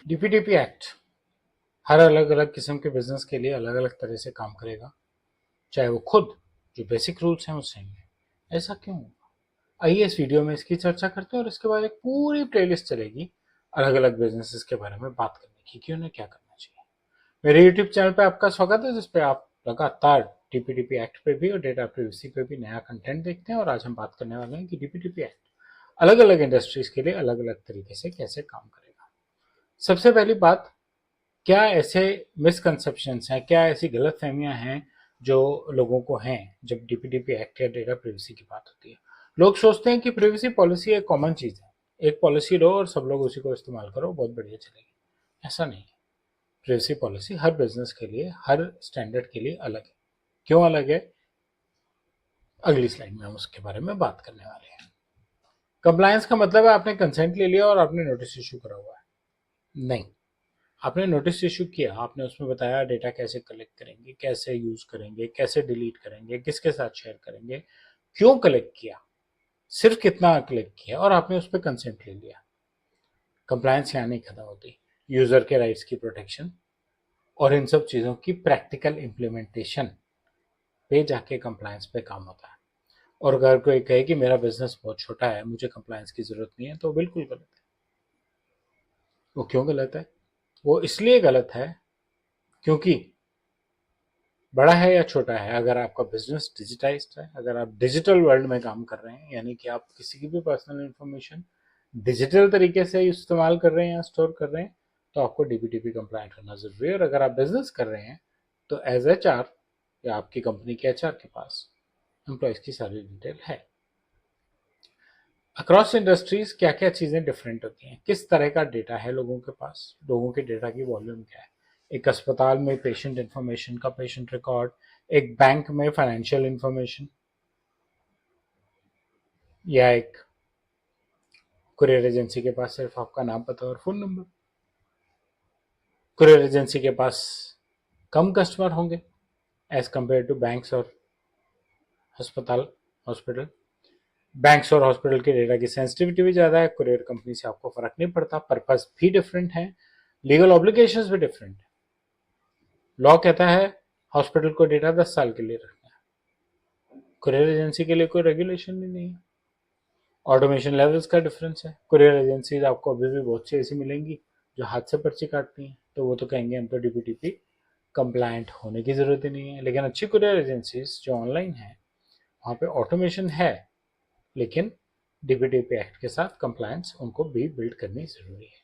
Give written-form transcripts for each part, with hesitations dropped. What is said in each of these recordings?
DPDP act हर अलग अलग किस्म के बिजनेस के लिए अलग अलग तरह से काम करेगा, चाहे वो खुद जो बेसिक रूल्स हैं उससे हैं। ऐसा क्यों होगा? आइए इस वीडियो में इसकी चर्चा करते हैं और इसके बाद एक पूरी प्लेलिस्ट चलेगी अलग अलग बिजनेसेस के बारे में बात करने की कि उन्हें क्या करना चाहिए। मेरे यूट्यूब चैनल पे आपका स्वागत है, जिसपे आप लगातार डीपीडीपी एक्ट पे भी और डेटा प्राइवेसी पे भी नया कंटेंट देखते हैं। और आज हम बात करने वाले हैं कि डीपीडीपी एक्ट अलग अलग इंडस्ट्रीज के लिए अलग अलग तरीके से कैसे काम करेगा। सबसे पहली बात, क्या ऐसे मिसकंसेप्शंस हैं, क्या ऐसी गलतफहमियां हैं जो लोगों को हैं जब डीपीडीपी एक्ट या डेटा प्राइवेसी की बात होती है? लोग सोचते हैं कि प्राइवेसी पॉलिसी एक कॉमन चीज है, एक पॉलिसी लो और सब लोग उसी को इस्तेमाल करो, बहुत बढ़िया चलेगी। ऐसा नहीं है। प्राइवेसी पॉलिसी हर बिजनेस के लिए, हर स्टैंडर्ड के लिए अलग है। क्यों अलग है, अगली स्लाइड में हम उसके बारे में बात करने वाले हैं। कंप्लायंस का मतलब है आपने कंसेंट ले लिया और आपने नोटिस इशू करा हुआ है। नहीं, आपने नोटिस इशू किया, आपने उसमें बताया डेटा कैसे कलेक्ट करेंगे, कैसे यूज करेंगे, कैसे डिलीट करेंगे, किसके साथ शेयर करेंगे, क्यों कलेक्ट किया, सिर्फ कितना कलेक्ट किया, और आपने उस पर कंसेंट ले लिया। कंप्लायंस यहाँ नहीं खत्म होती। यूजर के राइट्स की प्रोटेक्शन और इन सब चीजों की प्रैक्टिकल इम्प्लीमेंटेशन पे जाके कंप्लायंस पे काम होता है। और अगर कोई कहे कि मेरा बिजनेस बहुत छोटा है, मुझे कंप्लायंस की जरूरत नहीं है, तो बिल्कुल गलत है। वो क्यों गलत है? वो इसलिए गलत है क्योंकि बड़ा है या छोटा है, अगर आपका बिजनेस डिजिटाइज्ड है, अगर आप डिजिटल वर्ल्ड में काम कर रहे हैं, यानी कि आप किसी की भी पर्सनल इंफॉर्मेशन डिजिटल तरीके से इस्तेमाल कर रहे हैं या स्टोर कर रहे हैं, तो आपको डीपीडीपी कंप्लायंट होना जरूरी है। और अगर आप बिजनेस कर रहे हैं तो एज एचआर या आपकी कंपनी के एचआर के पास एम्प्लॉयज की सारी डिटेल है। अक्रॉस इंडस्ट्रीज क्या क्या चीजें डिफरेंट होती हैं, किस तरह का डेटा है लोगों के पास, लोगों के डेटा की वॉल्यूम क्या है। एक अस्पताल में पेशेंट इंफॉर्मेशन का पेशेंट रिकॉर्ड, एक बैंक में फाइनेंशियल इंफॉर्मेशन, या एक कुरियर एजेंसी के पास सिर्फ आपका नाम, पता और फोन नंबर। कुरियर एजेंसी के पास कम कस्टमर होंगे एज कंपेयर टू बैंक्स और अस्पताल हॉस्पिटल। बैंक्स और हॉस्पिटल के डेटा की सेंसिटिविटी भी ज़्यादा है, कुरियर कंपनी से आपको फर्क नहीं पड़ता, पर्पज भी डिफरेंट है, लीगल ऑब्लिगेशंस भी डिफरेंट है। लॉ कहता है हॉस्पिटल को डेटा 10 साल के लिए रखना है, कुरियर एजेंसी के लिए कोई रेगुलेशन ही नहीं है। ऑटोमेशन लेवल्स का डिफरेंस है। कुरियर एजेंसीज आपको अभी भी बहुत सी ऐसी मिलेंगी जो हाथ से पर्ची काटती हैं, तो वो तो कहेंगे हम तो डीपीटीपी कंप्लायंट होने की जरूरत ही नहीं है। लेकिन अच्छी कुरियर एजेंसीज जो ऑनलाइन है, वहाँ पे ऑटोमेशन है, लेकिन डीपीटीपी एक्ट के साथ कंप्लायंस उनको भी बिल्ड करनी जरूरी है।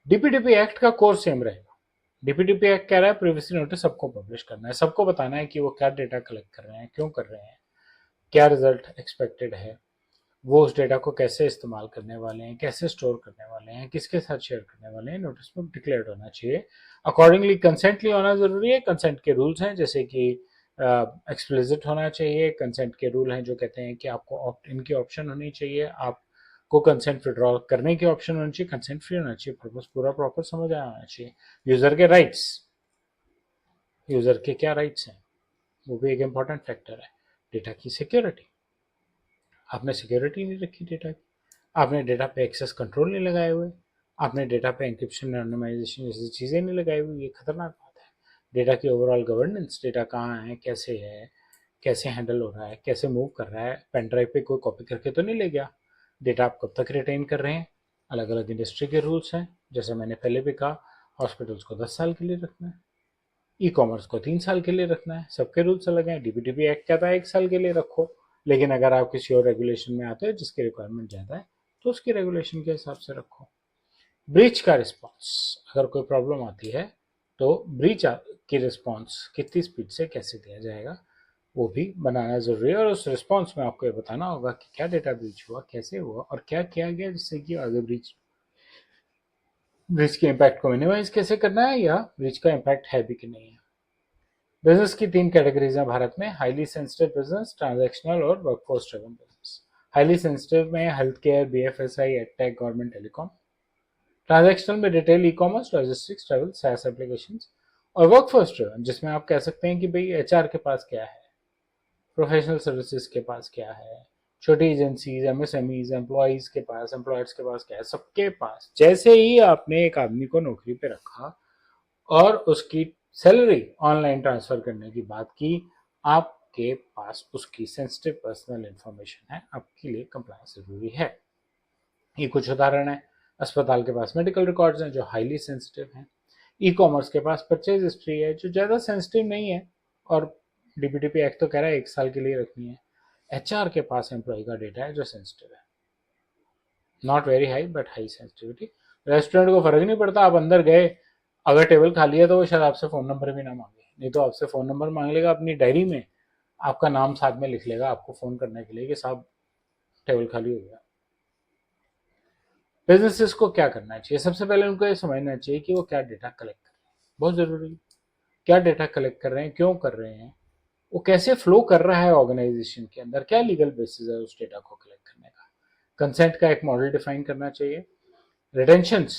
डीपीटीपी एक्ट का कोर सेम रहेगा। डीपीटीपी एक्ट कह रहा है प्राइवेसी नोटिस सबको पब्लिश करना है, सबको बताना है कि वो क्या डेटा कलेक्ट कर रहे हैं, क्यों कर रहे हैं, क्या रिजल्ट एक्सपेक्टेड है, वो उस डेटा को कैसे इस्तेमाल करने वाले हैं, कैसे स्टोर करने वाले हैं, किसके साथ शेयर करने वाले हैं, नोटिस में डिक्लेयर होना चाहिए। अकॉर्डिंगली कंसेंट लिया होना जरूरी है। कंसेंट के रूल्स हैं, जैसे कि एक्सप्लिसिट होना चाहिए। कंसेंट के रूल हैं जो कहते हैं कि आपको ऑप्ट इन की ऑप्शन होनी चाहिए, आपको कंसेंट विड्रॉ करने की ऑप्शन होनी चाहिए, कंसेंट फ्री होना चाहिए, पर्पस पूरा प्रॉपर समझ आया होना चाहिए। यूजर के राइट्स, यूजर के क्या राइट्स हैं, वो भी एक इंपॉर्टेंट फैक्टर है। डेटा की सिक्योरिटी, आपने सिक्योरिटी नहीं रखी डेटा की, आपने डेटा पे एक्सेस कंट्रोल नहीं लगाए हुए, आपने डेटा पे एंक्रिप्शन एनोनिमाइजेशन जैसी चीज़ें नहीं लगाई हुई, ये खतरनाक बात है। डेटा की ओवरऑल गवर्नेंस, डेटा कहाँ है, कैसे हैंडल हो रहा है, कैसे मूव कर रहा है, पेन ड्राइव पे कोई कॉपी करके तो नहीं ले गया, डेटा आप कब तक रिटेन कर रहे हैं। अलग अलग इंडस्ट्री के रूल्स हैं, जैसे मैंने पहले भी कहा, हॉस्पिटल्स को 10 साल के लिए रखना है, ई कॉमर्स को 3 साल के लिए रखना है, सबके रूल्स अलग हैं। डीपीडीपी एक्ट कहता है 1 साल के लिए रखो, लेकिन अगर आप किसी और रेगुलेशन में आते हो जिसकी रिक्वायरमेंट ज़्यादा है, तो उसकी रेगुलेशन के हिसाब से रखो। ब्रीच का रिस्पॉन्स, अगर कोई प्रॉब्लम आती है तो ब्रीच की रिस्पॉन्स कितनी स्पीड से कैसे दिया जाएगा, वो भी बनाना जरूरी है। और उस रिस्पॉन्स में आपको ये बताना होगा कि क्या डेटा ब्रीच हुआ, कैसे हुआ, और क्या किया गया जिससे कि आगे ब्रीच ब्रीच के इम्पैक्ट को मिनिमाइज कैसे करना है, या ब्रीच का इम्पैक्ट है भी कि नहीं है। बिजनेस की 3 कैटेगरीज हैं भारत में: हाईली सेंसिटिव बिजनेस, ट्रांजैक्शनल और workforce driven business. Highly sensitive में health care, BFSI, edtech, government, telecom. Transactional में retail, e commerce, logistics, travel, SaaS application. और वर्कफोर्स ड्रिवन, जिसमें आप कह सकते हैं कि भाई एचआर के पास क्या है, प्रोफेशनल सर्विसेज के पास क्या है, छोटी एजेंसीज, एमएसएमईज, एम्प्लॉयज के पास, एम्प्लॉयर्स के पास क्या है, सबके पास जैसे ही आपने एक आदमी को नौकरी पे रखा और उसकी सैलरी ऑनलाइन ट्रांसफर करने की बात की, आपके पास उसकी सेंसिटिव पर्सनल इंफॉर्मेशन है, आपके लिए कंप्लायंस जरूरी है। ये कुछ उदाहरण है। अस्पताल के पास मेडिकल रिकॉर्ड्स हैं जो हाईली सेंसिटिव हैं। ई कॉमर्स के पास परचेज हिस्ट्री है जो ज़्यादा सेंसिटिव नहीं है और डीपीटीपी एक्ट तो कह रहा है 1 साल के लिए रखनी है। एचआर के पास एम्प्लॉय का डेटा है जो सेंसिटिव है, not very high but high sensitivity. Restaurant को फर्क नहीं पड़ता, आप अंदर गए, अगर टेबल खाली है तो वो शायद आपसे फ़ोन नंबर भी ना मांगे, नहीं तो आपसे फ़ोन नंबर मांग लेगा, अपनी डायरी में आपका नाम साथ में लिख लेगा आपको फ़ोन करने के लिए कि साहब टेबल खाली हो गया। बिजनेसेस को क्या करना चाहिए, सबसे पहले उनको ये समझना चाहिए कि वो क्या डेटा कलेक्ट कर रहे हैं, बहुत ज़रूरी है। क्या डेटा कलेक्ट कर रहे हैं, क्यों कर रहे हैं, वो कैसे फ्लो कर रहा है ऑर्गेनाइजेशन के अंदर, क्या लीगल बेसिस है उस डेटा को कलेक्ट करने का। कंसेंट का एक मॉडल डिफाइन करना चाहिए। रिटेंशंस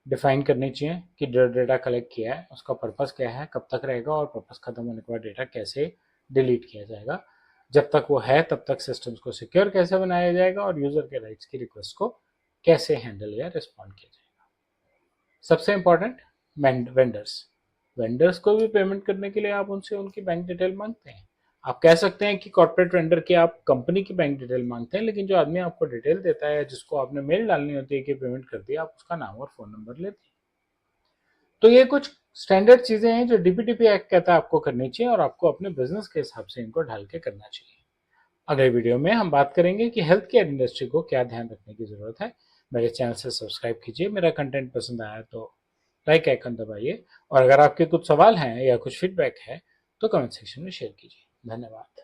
डिफाइन करनी चाहिए कि जो डेटा कलेक्ट किया है उसका पर्पस क्या है, कब तक रहेगा और पर्पस खत्म होने के बाद डेटा कैसे डिलीट किया जाएगा। जब तक वो है तब तक सिस्टम्स को सिक्योर कैसे बनाया जाएगा और यूजर के राइट्स की रिक्वेस्ट को कैसे हैंडल या रिस्पॉन्ड किया जाएगा। सबसे इंपॉर्टेंट, वेंडर्स, वेंडर्स को भी पेमेंट करने के लिए आप उनसे उनकी बैंक डिटेल मांगते हैं। आप कह सकते हैं कि कॉर्पोरेट वेंडर की आप कंपनी की बैंक डिटेल मांगते हैं, लेकिन जो आदमी आपको डिटेल देता है, जिसको आपने मेल डालनी होती है कि पेमेंट कर दिया, आप उसका नाम और फोन नंबर लेते हैं। तो ये कुछ स्टैंडर्ड चीजें हैं जो डीपीटीपी एक्ट कहता है आपको करनी चाहिए और आपको अपने बिजनेस के हिसाब से इनको ढाल के करना चाहिए। अगले वीडियो में हम बात करेंगे कि हेल्थ केयर इंडस्ट्री को क्या ध्यान रखने की जरूरत है। मेरे चैनल से सब्सक्राइब कीजिए, मेरा कंटेंट पसंद आया तो लाइक आइकन दबाइए और अगर आपके कुछ सवाल हैं या कुछ फीडबैक है तो कमेंट सेक्शन में शेयर कीजिए। धन्यवाद।